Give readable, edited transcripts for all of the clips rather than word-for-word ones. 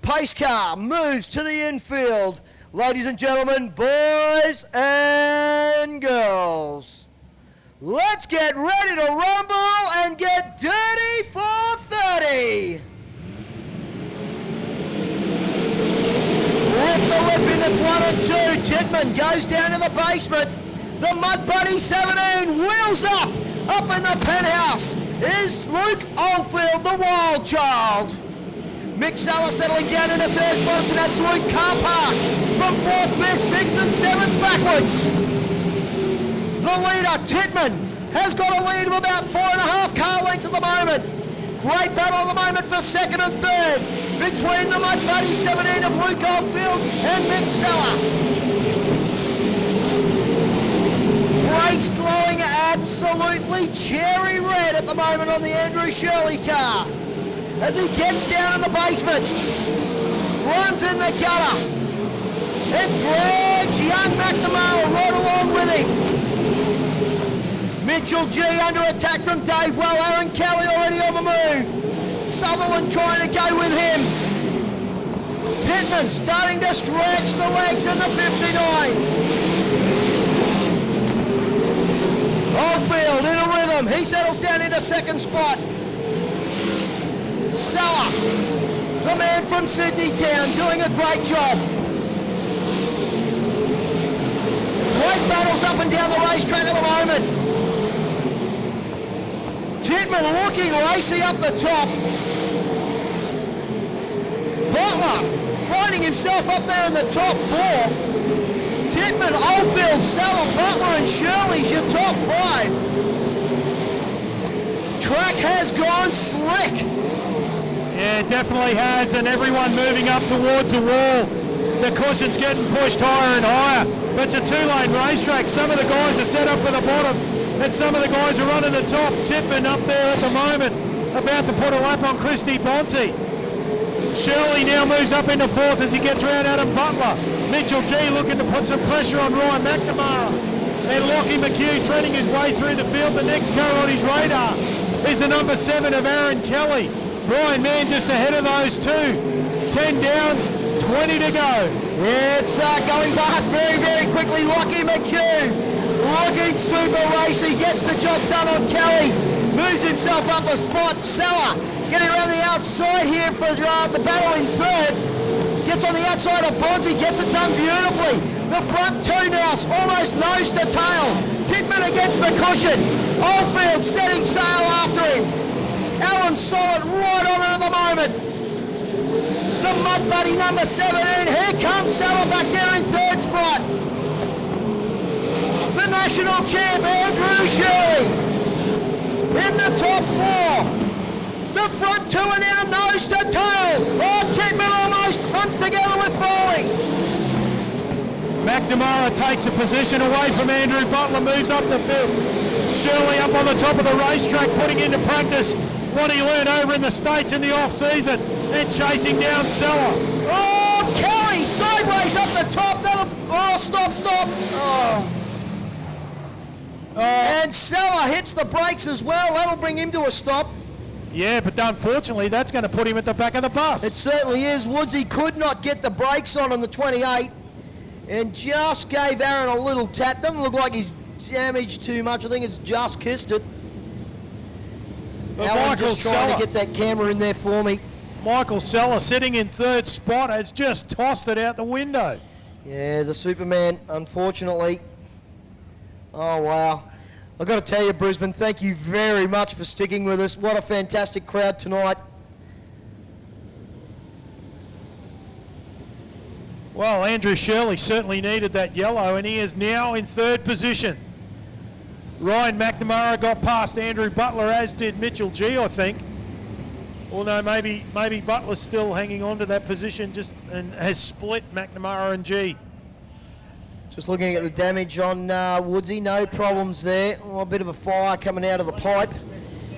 Pace car moves to the infield. Ladies and gentlemen, boys and girls, let's get ready to rumble and get dirty for 30. Rip the lip in the 1 and 2. Titman goes down to the basement. The Mud Buddy 17 wheels up in the penthouse is Luke Oldfield, the wild child. Mick Saller settling down into third spot. It's an absolute car park from 4th, 5th, 6th and 7th backwards. The leader, Titman, has got a lead of about 4.5 car lengths at the moment. Great battle at the moment for 2nd and 3rd between the Mud Buddy 17 of Luke Oldfield and Mick Saller. Brakes glowing absolutely cherry red at the moment on the Andrew Shirley car. As he gets down in the basement, runs in the gutter, and drags young McNamara right along with him. Mitchell G under attack from Dave Well, Aaron Kelly already on the move. Sutherland trying to go with him. Titman starting to stretch the legs in the 59. Oldfield in a rhythm, he settles down into 2nd spot. Saller, the man from Sydney Town, doing a great job. Great battles up and down the racetrack at the moment. Titman looking racy up the top. Butler finding himself up there in the top 4. Titman, Oldfield, Saller, Butler and Shirley's your top 5. Track has gone slick. Yeah, it definitely has, and everyone moving up towards the wall. The cushion's getting pushed higher and higher, but it's a 2-lane racetrack. Some of the guys are set up for the bottom, and some of the guys are running the top. Titman up there at the moment, about to put a lap on Christy Bonte. Shirley now moves up into 4th as he gets around Adam Butler. Mitchell G looking to put some pressure on Ryan McNamara. And Lockie McHugh threading his way through the field. The next car on his radar is the number 7 of Aaron Kelly. Brian Mann just ahead of those two. 10 down, 20 to go. Yeah, it's going past very, very quickly. Lockie McHugh looking super racy. Gets the job done on Kelly. Moves himself up a spot. Saller getting around the outside here for the battle in 3rd. Gets on the outside of Bonzi. Gets it done beautifully. The front 2 now, almost nose to tail. Titman against the cushion. Oldfield setting sail after him. Alan Solid right on it at the moment. The Mud Buddy number 17. Here comes Saller back there in 3rd spot. The national champ Andrew Shirley in the top 4. The front 2 are now nose to tail. Oh, Titman almost clumps together with Foley. McNamara takes a position away from Andrew Butler, moves up the field. Shirley up on the top of the racetrack, putting into practice what he learned over in the States in the off-season, and chasing down Saller. Oh, Kelly sideways up the top. Stop. Oh. And Saller hits the brakes as well. That'll bring him to a stop. Yeah, but unfortunately, that's going to put him at the back of the bus. It certainly is. Woodsy could not get the brakes on the 28 and just gave Aaron a little tap. Doesn't look like he's damaged too much. I think it's just kissed it. Alan just trying to get that camera in there for me. Michael Saller, sitting in 3rd spot, has just tossed it out the window. Yeah, the Superman, unfortunately. Oh, wow. I've got to tell you, Brisbane, thank you very much for sticking with us. What a fantastic crowd tonight. Well, Andrew Shirley certainly needed that yellow, and he is now in 3rd position. Ryan McNamara got past Andrew Butler, as did Mitchell G, I think. Or no, maybe Butler's still hanging on to that position and has split McNamara and G. Just looking at the damage on Woodsy, no problems there. Oh, a bit of a fire coming out of the pipe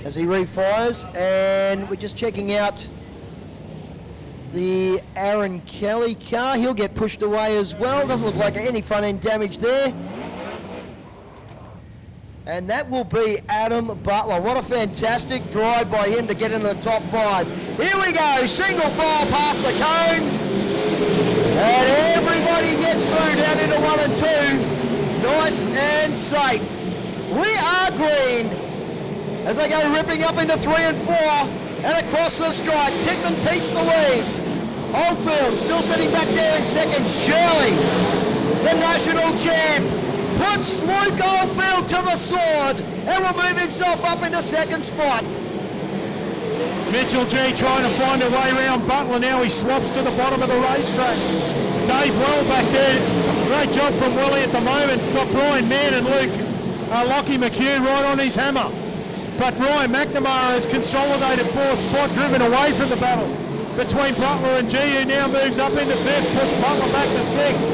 as he refires. And we're just checking out the Aaron Kelly car. He'll get pushed away as well. Doesn't look like any front end damage there. and that will be Adam Butler. What a fantastic drive by him to get into the top 5. Here we go, single file past the cone, and everybody gets through down into 1 and 2. Nice and safe. We are green as they go ripping up into 3 and 4, and across the strike. Tickman keeps the lead. Oldfield still sitting back there in second. Shirley, the national champ, puts Luke Oldfield to the sword and will move himself up into second spot. Mitchell G trying to find a way around Butler now. He swaps to the bottom of the racetrack. Dave Well back there. Great job from Willie at the moment. Got Brian Mann and Lockie McHugh right on his hammer. But Ryan McNamara has consolidated fourth spot, driven away from the battle between Butler and G, who now moves up into fifth, puts Butler back to sixth.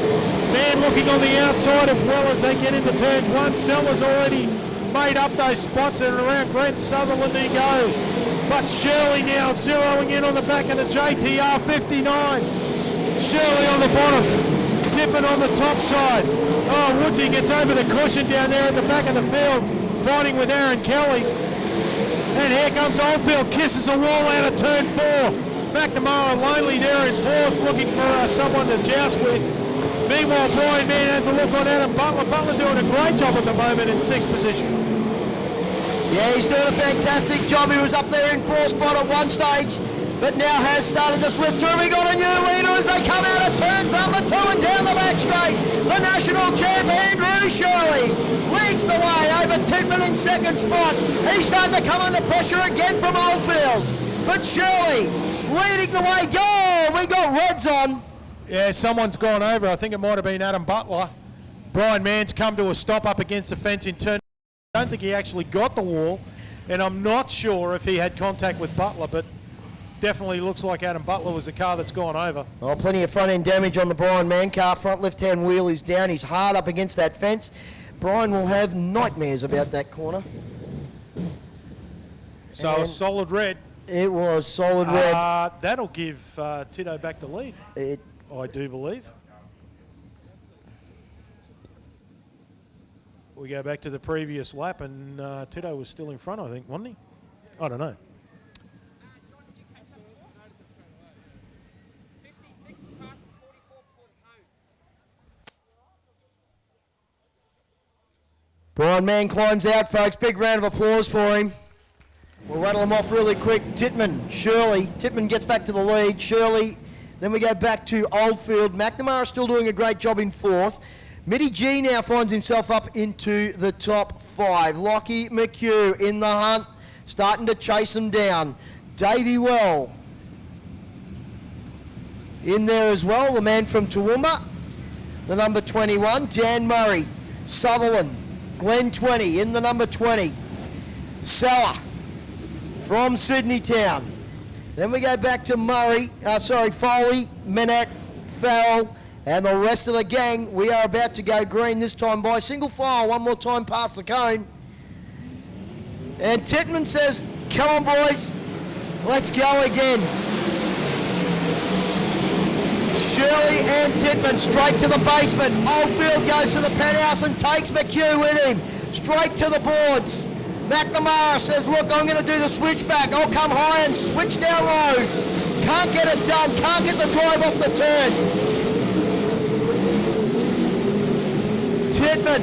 Man looking on the outside of Well as they get into turns 1. Sellers already made up those spots, and around Brent Sutherland he goes. But Shirley now zeroing in on the back of the JTR 59. Shirley on the bottom, Tippin on the top side. Oh, Woodsy gets over the cushion down there at the back of the field, fighting with Aaron Kelly. And here comes Oldfield, kisses a wall out of turn 4. McNamara lonely there in fourth, looking for someone to joust with. Meanwhile, Brian Mann has a look on Adam Butler. Butler doing a great job at the moment in 6th position. Yeah, he's doing a fantastic job. He was up there in 4th spot at one stage, but now has started to slip through. We got a new leader as they come out of turns number 2 and down the back straight. The national champ, Andrew Shirley, leads the way over Tittman in 2nd spot. He's starting to come under pressure again from Oldfield. But Shirley leading the way. Go! We got reds on. Yeah, someone's gone over. I think it might have been Adam Butler. Brian Mann's come to a stop up against the fence in turn. I don't think he actually got the wall, and I'm not sure if he had contact with Butler, but definitely looks like Adam Butler was the car that's gone over. Oh, plenty of front end damage on the Brian Mann car. Front left-hand wheel is down. He's hard up against that fence. Brian will have nightmares about that corner. So and a solid red. It was solid red. That'll give Tito back the lead, I do believe. We go back to the previous lap, and Tito was still in front, I think, wasn't he? I don't know. Brian Mann climbs out, folks. Big round of applause for him. We'll rattle them off really quick. Tittman, Shirley. Tittman gets back to the lead. Shirley. Then we go back to Oldfield. McNamara still doing a great job in 4th. Mitty G now finds himself up into the top 5. Lockie McHugh in the hunt, starting to chase him down. Davey Well in there as well, the man from Toowoomba. The number 21, Dan Murray. Sutherland, Glen 20 in the number 20. Seller from Sydney Town. Then we go back to Foley, Manette, Farrell, and the rest of the gang. We are about to go green this time by single file, one more time past the cone. And Tittman says, come on boys, let's go again. Shirley and Tittman straight to the basement. Oldfield goes to the penthouse and takes McHugh with him. Straight to the boards. McNamara says, look, I'm going to do the switchback. I'll come high and switch down low. Can't get it done. Can't get the drive off the turn. Tittman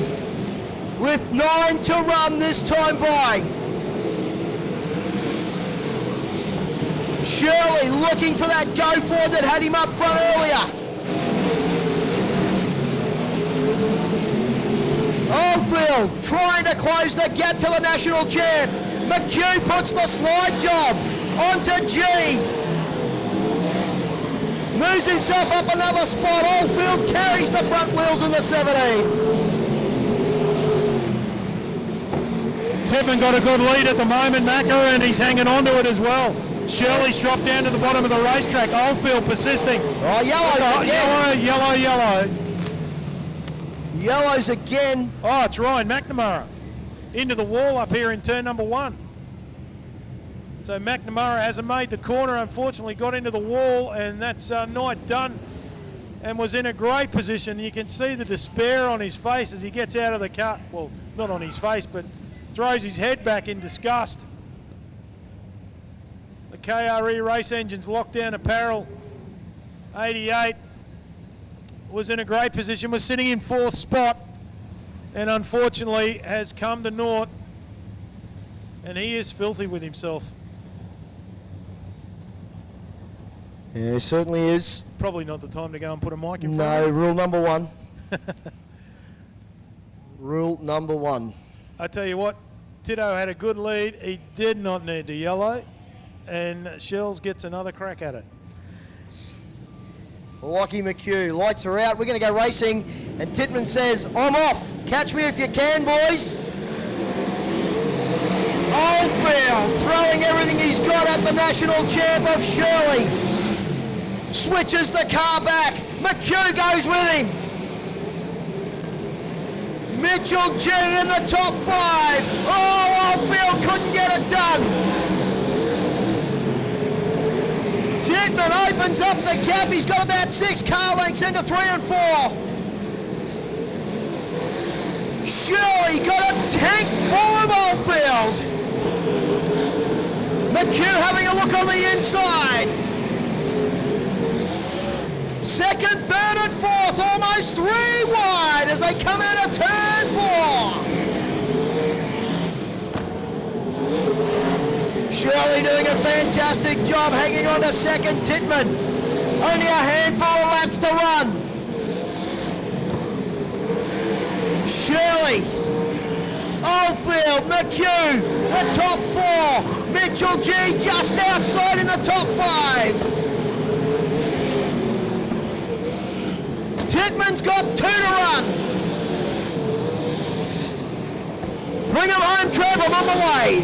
with 9 to run this time by. Shirley looking for that go forward that had him up front earlier. Oldfield trying to close the gap to the national champ. McHugh puts the slide job onto G. Moves himself up another spot. Oldfield carries the front wheels in the 17. Tippman got a good lead at the moment, Macca, and he's hanging on to it as well. Shirley's dropped down to the bottom of the racetrack. Oldfield persisting. Oh, yellow. Yellows again. Oh, it's Ryan McNamara into the wall up here in turn number 1. So McNamara hasn't made the corner, unfortunately got into the wall, and that's night done, and was in a great position. You can see the despair on his face as he gets out of the car. Well, not on his face, but throws his head back in disgust. The KRE race engines locked down apparel. 88 was in a great position, was sitting in 4th spot, and unfortunately has come to naught, and he is filthy with himself. Yeah, he certainly is. Probably not the time to go and put a mic in front No, of him. rule number 1. Rule number 1. I tell you what, Tito had a good lead. He did not need the yellow, and Shells gets another crack at it. Lockie McHugh, lights are out. We're going to go racing, and Titman says, I'm off. Catch me if you can, boys. Oldfield throwing everything he's got at the national champ of Shirley. Switches the car back. McHugh goes with him. Mitchell G in the top 5. Oh, Oldfield couldn't get it done. Titman opens up the gap. He's got about 6 car lengths into 3 and 4. Shirley got a tank full of Oldfield. McHugh having a look on the inside. 2nd, 3rd and 4th, almost 3 wide as they come out of turn 4. Shirley doing a fantastic job hanging on to 2nd. Titman, only a handful of laps to run. Shirley, Oldfield, McHugh, the top 4. Mitchell G just outside in the top 5. Titman's got 2 to run. Bring him home, Trev, I'm on the way.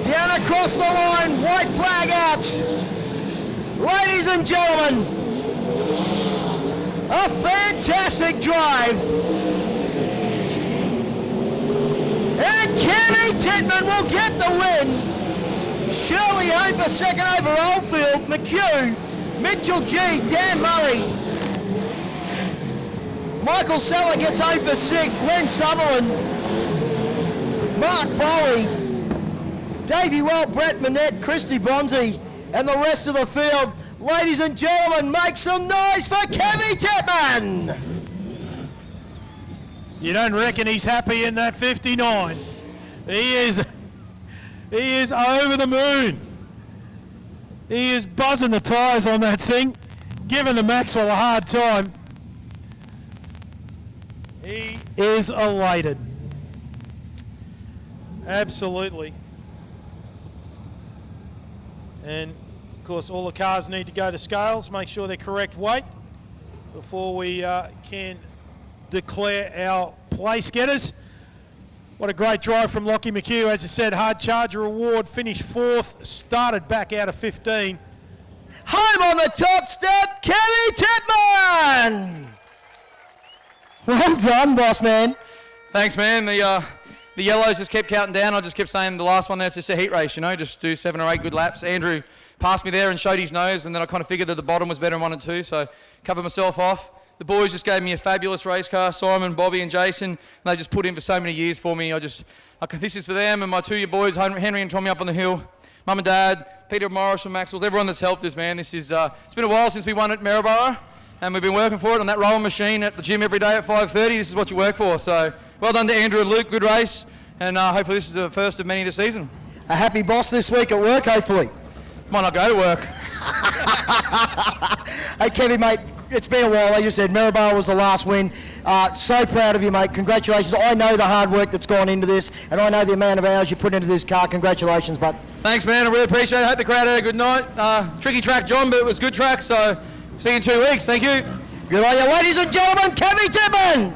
Down across the line, white flag out. Ladies and gentlemen, a fantastic drive. And Kenny Titman will get the win. Shirley home for 2nd over Oldfield, McHugh, Mitchell G, Dan Murray. Michael Seller gets home for 6th, Glenn Sutherland, Mark Foley, Davey Well, Brett Manette, Christy Bronzy, and the rest of the field. Ladies and gentlemen, make some noise for Kevy Titman. You don't reckon he's happy in that 59? He is over the moon. He is buzzing the tyres on that thing, giving the Maxwell a hard time. He is elated. Absolutely. And of course all the cars need to go to scales, make sure they're correct weight before we can declare our place getters. What a great drive from Lockie McHugh. As I said, Hard Charger Award, finished 4th, started back out of 15. Home on the top step, Kenny Titman. Well done, boss man. Thanks, man. The yellows just kept counting down. I just kept saying the last one there's just a heat race, you know, just do 7 or 8 good laps. Andrew passed me there and showed his nose, and then I kind of figured that the bottom was better in 1 and 2, so covered myself off. The boys just gave me a fabulous race car, Simon, Bobby and Jason, and they just put in for so many years for me. This is for them and my 2 year boys, Henry and Tommy up on the hill, Mum and Dad, Peter Morris from Maxwell's, everyone that's helped us, man. This is, it's been a while since we won at Maryborough, and we've been working for it on that rolling machine at the gym every day at 5:30. This is what you work for. So well done to Andrew and Luke, good race, and hopefully this is the first of many this season. A happy boss this week at work, hopefully. Might not go to work. Hey, Kevin, mate, it's been a while. Like you said, Maryborough was the last win. So proud of you, mate. Congratulations. I know the hard work that's gone into this, and I know the amount of hours you put into this car. Congratulations, bud. Thanks, man. I really appreciate it. Hope the crowd had a good night. Tricky track, John, but it was good track, so see you in 2 weeks. Thank you. Good on you, ladies and gentlemen, Kevy Titman.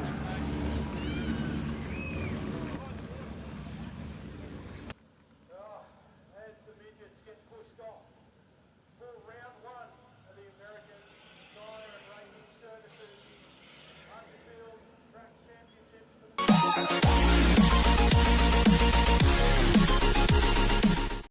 Archerfield Track Championship.